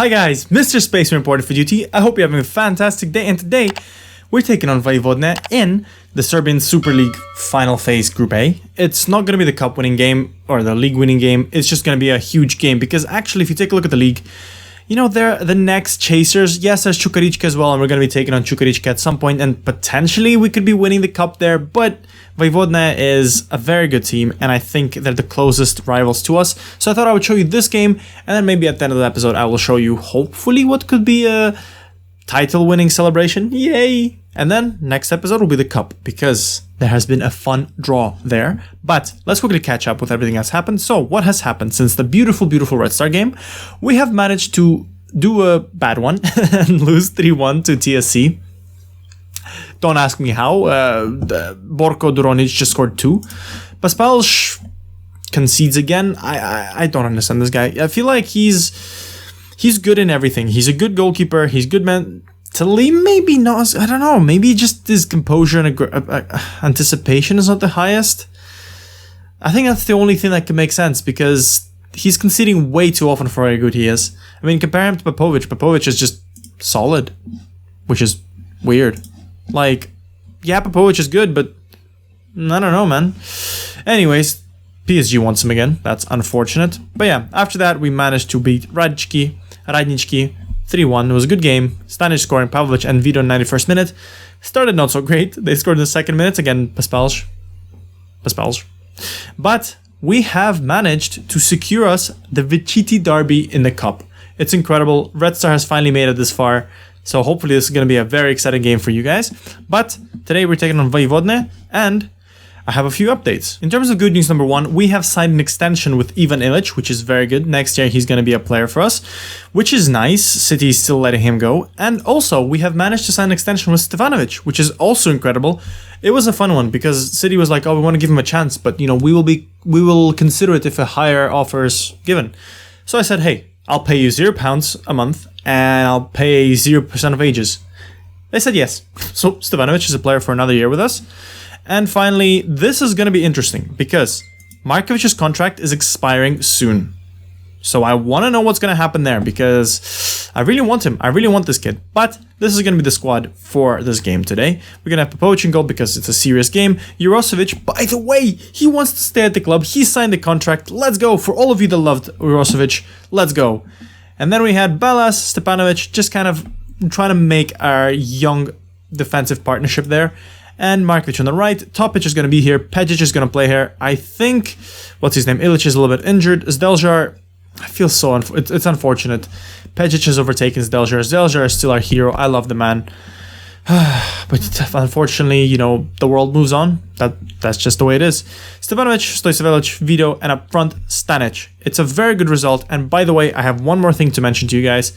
Hi guys, MrSpaceman reporting for duty. I hope you're having a fantastic day, and today we're taking on Vojvodnaja in the Serbian Super League final phase Group A. It's not going to be the cup winning game or the league winning game, it's just going to be a huge game because actually if you take a look at the league, you know, they're the next chasers. Yes, there's Čukarička as well, and we're going to be taking on Čukarička at some point, and potentially we could be winning the cup there, but Vojvodnaja is a very good team, and I think they're the closest rivals to us. So I thought I would show you this game, and then maybe at the end of the episode I will show you hopefully what could be a title winning celebration. Yay! And then next episode will be the cup, because there has been a fun draw there. But let's quickly catch up with everything that's happened. So what has happened since the beautiful Red Star game? We have managed to do a bad one and lose 3-1 to TSC. Don't ask me how. Borko Duronic just scored 2. Paspalj concedes again. I don't understand this guy. I feel like he's good in everything. He's a good goalkeeper. He's good mentally. Maybe not. I don't know. Maybe just his composure and anticipation is not the highest. I think that's the only thing that can make sense because he's conceding way too often for how good he is. I mean, compare him to Popovic. Popovic is just solid, which is weird. Like, yeah, Popovic is good, but I don't know, man. Anyways, PSG wants him again. That's unfortunate. But yeah, after that, we managed to beat Radnički 3-1. It was a good game. Stanic scoring, Pavlovic and Vido in 91st minute. Started not so great. They scored in the second minute. Again, Paspalj. But we have managed to secure us the Viciti derby in the cup. It's incredible. Red Star has finally made it this far. So hopefully this is going to be a very exciting game for you guys. But today we're taking on Vojvodnaja, and I have a few updates. In terms of good news, number one, we have signed an extension with Ivan Ilic, which is very good. Next year he's going to be a player for us, which is nice. City is still letting him go. And also we have managed to sign an extension with Stevanovic, which is also incredible. It was a fun one because City was like, oh, we want to give him a chance, but you know, we will consider it if a higher offer is given. So I said, hey, I'll pay you £0 a month and I'll pay 0% of wages. They said yes. So Stevanovic is a player for another year with us. And finally, this is going to be interesting because Markovic's contract is expiring soon. So I want to know what's going to happen there because I really want him. I really want this kid. But this is going to be the squad for this game today. We're going to have Popovic in goal because it's a serious game. Jurosevic, by the way, he wants to stay at the club. He signed the contract. Let's go. For all of you that loved Jurosevic, let's go. And then we had Balas, Stepanovic, just kind of trying to make our young defensive partnership there. And Markovic on the right. Topic is going to be here. Pejic is going to play here. I think, what's his name? Ilic is a little bit injured. Zdjeljar, I feel so, it's unfortunate. Pejic has overtaken Zdjeljar. Zdjeljar is still our hero. I love the man. But unfortunately, you know, the world moves on. That's just the way it is. Stevanovic, Stojcevic, Vido, and up front, Stanic. It's a very good result. And by the way, I have one more thing to mention to you guys.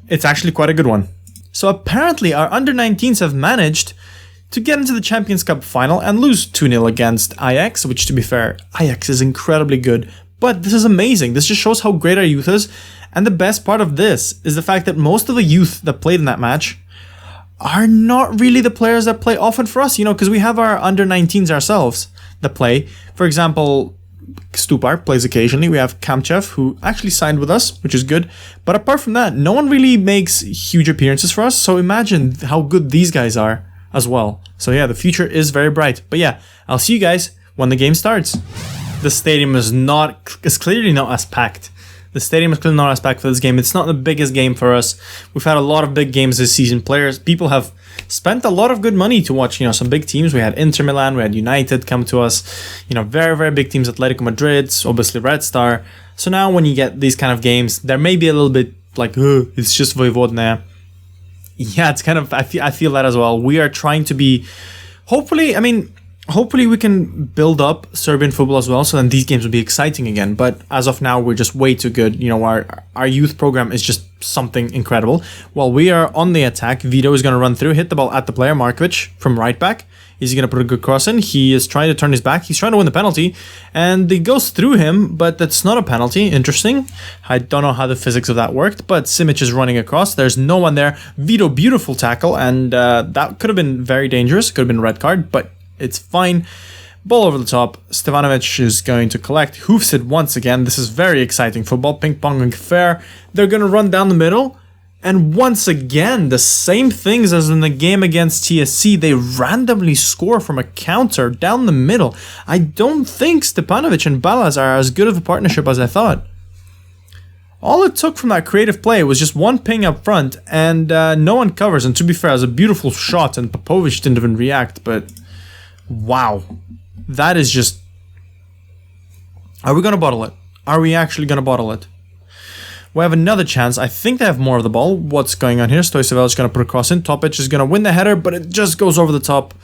It's actually quite a good one. So apparently our under-19s have managed to get into the Champions Cup final and lose 2-0 against Ajax, which, to be fair, Ajax is incredibly good. But this is amazing. This just shows how great our youth is. And the best part of this is the fact that most of the youth that played in that match are not really the players that play often for us, you know, because we have our under-19s ourselves that play. For example, Stupar plays occasionally. We have Kamchev, who actually signed with us, which is good. But apart from that, no one really makes huge appearances for us. So imagine how good these guys are as well. So yeah, the future is very bright. But yeah, I'll see you guys when the game starts. The stadium is clearly not as packed. The stadium is clearly not as packed for this game. It's not the biggest game for us. We've had a lot of big games this season. People have spent a lot of good money to watch, you know, some big teams. We had Inter Milan, we had United come to us, you know, very, very big teams, Atletico Madrid, obviously Red Star. So now when you get these kind of games, there may be a little bit like, it's just Vojvodnaja. Yeah, it's kind of, I feel that as well. We are trying to be, hopefully we can build up Serbian football as well, so then these games will be exciting again. But as of now, we're just way too good. You know, our youth program is just something incredible. While we are on the attack, Vido is going to run through, hit the ball at the player, Markovic from right back. He's going to put a good cross in. He is trying to turn his back. He's trying to win the penalty. And it goes through him, but that's not a penalty. Interesting. I don't know how the physics of that worked, but Simic is running across. There's no one there. Vido, beautiful tackle. And that could have been very dangerous. Could have been a red card, but it's fine. Ball over the top. Stevanovic is going to collect. Hoofs it once again. This is very exciting football. Ping ponging fair. They're going to run down the middle. And once again, the same things as in the game against TSC. They randomly score from a counter down the middle. I don't think Stepanovic and Balas are as good of a partnership as I thought. All it took from that creative play was just one ping up front, and no one covers. And to be fair, it was a beautiful shot, and Popovic didn't even react. But wow, that is just... Are we going to bottle it? Are we actually going to bottle it? We have another chance. I think they have more of the ball. What's going on here? Stoicevel is going to put a cross in. Topic is going to win the header, but it just goes over the top.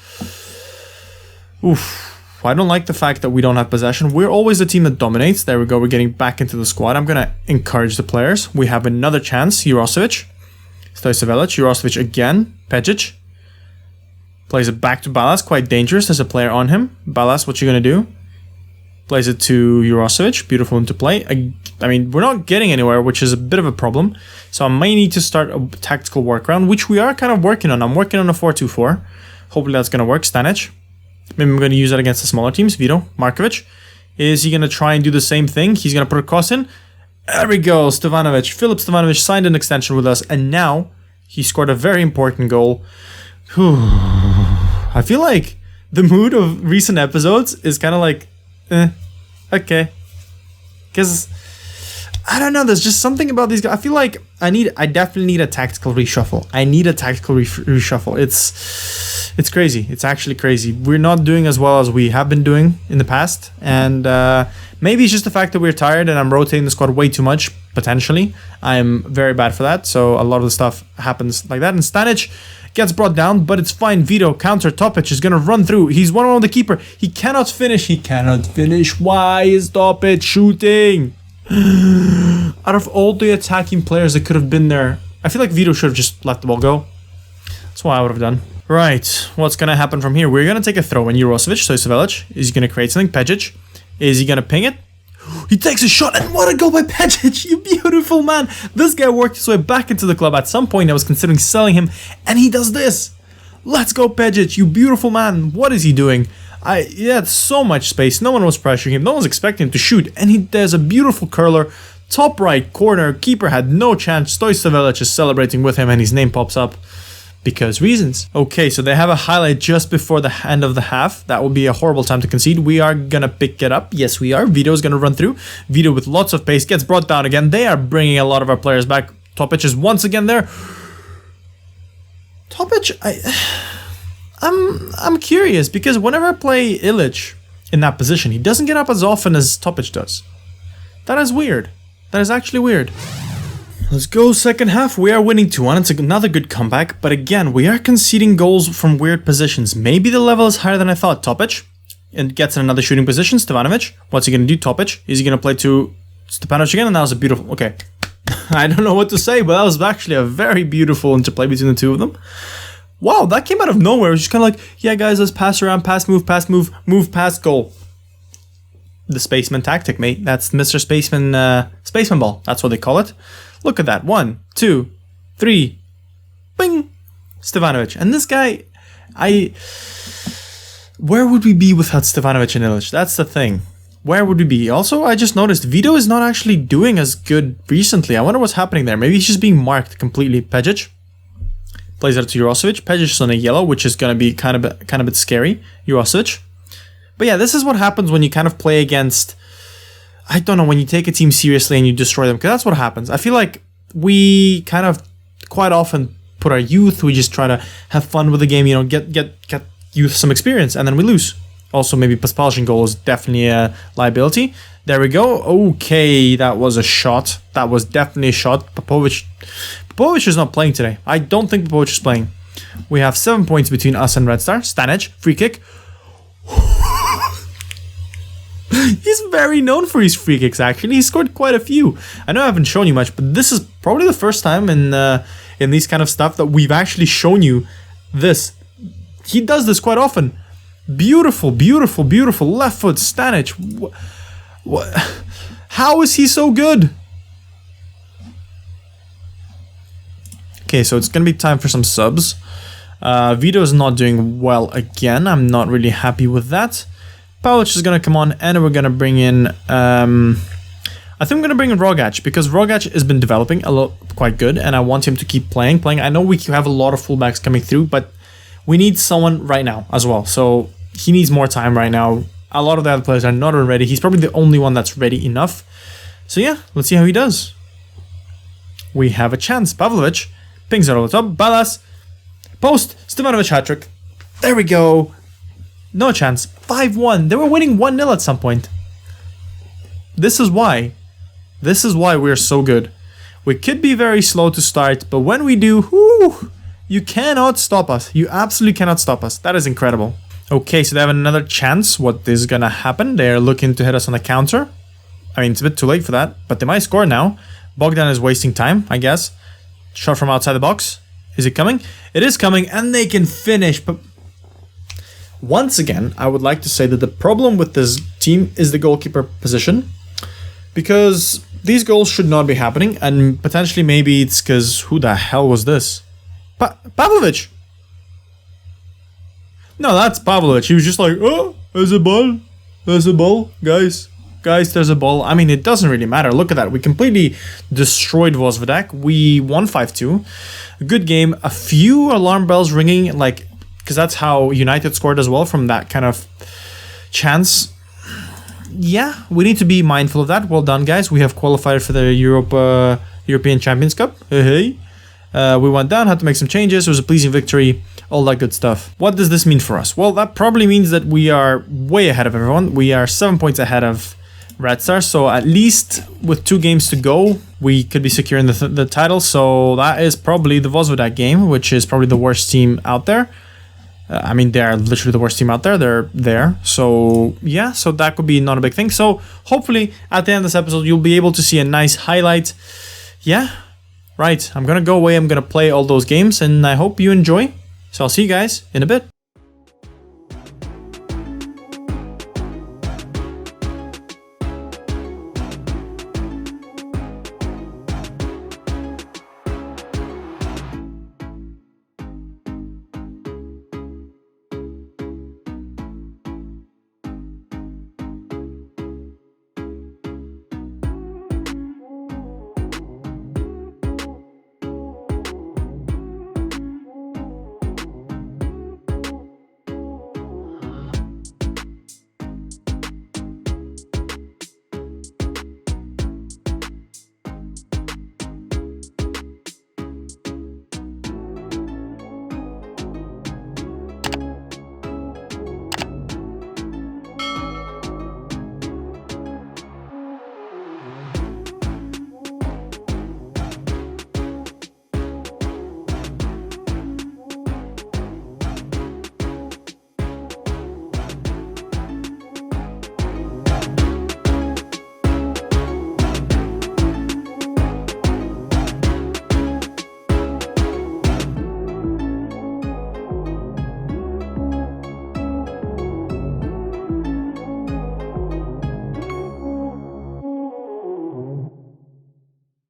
Oof. I don't like the fact that we don't have possession. We're always the team that dominates. There we go. We're getting back into the squad. I'm going to encourage the players. We have another chance. Jurosevic. Stoicevelic. Jurosevic again. Pejic. Plays it back to Balas. Quite dangerous. There's a player on him. Balas, what you going to do? Plays it to Jurosevic. Beautiful into play. I mean, we're not getting anywhere, which is a bit of a problem. So I might need to start a tactical workaround, which we are kind of working on. I'm working on a 4-2-4. Hopefully that's going to work. Stanic. Maybe I'm going to use that against the smaller teams. Vito. Markovic. Is he going to try and do the same thing? He's going to put a cross in. There we go. Stevanovic. Filip Stevanovic signed an extension with us. And now he scored a very important goal. Whew. I feel like the mood of recent episodes is kind of like, okay. Because... I don't know, there's just something about these guys. I feel like I definitely need a tactical reshuffle. I need a tactical reshuffle. It's crazy. It's actually crazy. We're not doing as well as we have been doing in the past. And maybe it's just the fact that we're tired and I'm rotating the squad way too much, potentially. I'm very bad for that. So a lot of the stuff happens like that. And Stanic gets brought down, but it's fine. Vito, counter, Topic is going to run through. He's one-on-one with the keeper. He cannot finish. He cannot finish. Why is Topic shooting? Out of all the attacking players that could have been there, I feel like Vito should have just let the ball go. That's what I would have done. Right, what's going to happen from here? We're going to take a throw in. Jurosevic, Stoicevelic. Is he going to create something? Pejic. Is he going to ping it? He takes a shot, and what a goal by Pejic! You beautiful man! This guy worked his way back into the club. At some point, I was considering selling him, and he does this! Let's go, Pejic, you beautiful man! What is he doing? He had so much space, no one was pressuring him, no one was expecting him to shoot, and there's a beautiful curler, top right corner, keeper had no chance, Stoicevelic is celebrating with him and his name pops up, because reasons. Okay, so they have a highlight just before the end of the half, that will be a horrible time to concede, we are gonna pick it up, yes we are, Vito's gonna run through, Vito with lots of pace, gets brought down again, they are bringing a lot of our players back, Topic is once again there, Topic, I'm curious because whenever I play Illich in that position, he doesn't get up as often as Topic does. That is weird. That is actually weird. Let's go second half. We are winning 2-1. It's another good comeback, but again, we are conceding goals from weird positions. Maybe the level is higher than I thought. Topic and gets in another shooting position. Stevanovic. What's he going to do? Topic. Is he going to play to Stepanovic again? And that was a beautiful... Okay. I don't know what to say, but that was actually a very beautiful interplay between the two of them. Wow, that came out of nowhere. It was just kind of like, yeah, guys, let's pass around, pass, move, pass, goal. The Spaceman tactic, mate. That's MrSpaceman, Spaceman ball. That's what they call it. Look at that. 1, 2, 3. Bing! Stevanovic. And this guy, where would we be without Stevanovic and Illich? That's the thing. Where would we be? Also, I just noticed Vito is not actually doing as good recently. I wonder what's happening there. Maybe he's just being marked completely. Pejic. Plays out to Jurosevic. Pejic is on a yellow, which is going to be kind of a bit scary. Jurosevic. But yeah, this is what happens when you kind of play against... I don't know, when you take a team seriously and you destroy them. Because that's what happens. I feel like we kind of quite often put our youth. We just try to have fun with the game. You know, get youth some experience. And then we lose. Also, maybe Paspalshin goal is definitely a liability. There we go. Okay, that was a shot. That was definitely a shot. Popovic is not playing today. I don't think Popovic is playing. We have 7 points between us and Red Star. Stanic, free kick. He's very known for his free kicks, actually. He scored quite a few. I know I haven't shown you much, but this is probably the first time in these kind of stuff that we've actually shown you this. He does this quite often. Beautiful, beautiful, beautiful. Left foot, Stanic. How is he so good? Okay, so it's going to be time for some subs. Vito is not doing well again. I'm not really happy with that. Pavlovic is going to come on, and we're going to bring in... I think I'm going to bring in Rogac, because Rogac has been developing quite good, and I want him to keep playing. I know we have a lot of fullbacks coming through, but we need someone right now as well. So he needs more time right now. A lot of the other players are not ready. He's probably the only one that's ready enough. So yeah, let's see how he does. We have a chance. Pavlovic pings it over the top. Balas. Post. Stevanovic hat-trick. There we go. No chance. 5-1. They were winning 1-0 at some point. This is why. This is why we're so good. We could be very slow to start, but when we do, whoo, you cannot stop us. You absolutely cannot stop us. That is incredible. Okay, so they have another chance. What is going to happen? They're looking to hit us on the counter. I mean, it's a bit too late for that, but they might score now. Bogdan is wasting time, I guess. Shot from outside the box. Is it coming? It is coming, and they can finish. But once again, I would like to say that the problem with this team is the goalkeeper position. Because these goals should not be happening, and potentially maybe it's because who the hell was this? Pavlovic! No, that's Pavlovic. He was just like, oh, there's a ball. There's a ball. Guys, there's a ball. I mean, it doesn't really matter. Look at that. We completely destroyed Vojvodnaja. We won 5-2. A good game. A few alarm bells ringing, like, because that's how United scored as well from that kind of chance. Yeah, we need to be mindful of that. Well done, guys. We have qualified for the European Champions Cup. Hey. We went down, had to make some changes. It was a pleasing victory. All that good stuff. What does this mean for us? Well, that probably means that we are way ahead of everyone. We are 7 points ahead of Red Star. So at least with 2 games to go, we could be securing the title. So that is probably the Vojvodnaja game, which is probably the worst team out there. I mean, they're literally the worst team out there. They're there. So, yeah. So that could be not a big thing. So, hopefully, at the end of this episode, you'll be able to see a nice highlight. Yeah. Right. I'm going to go away. I'm going to play all those games. And I hope you enjoy. So, I'll see you guys in a bit.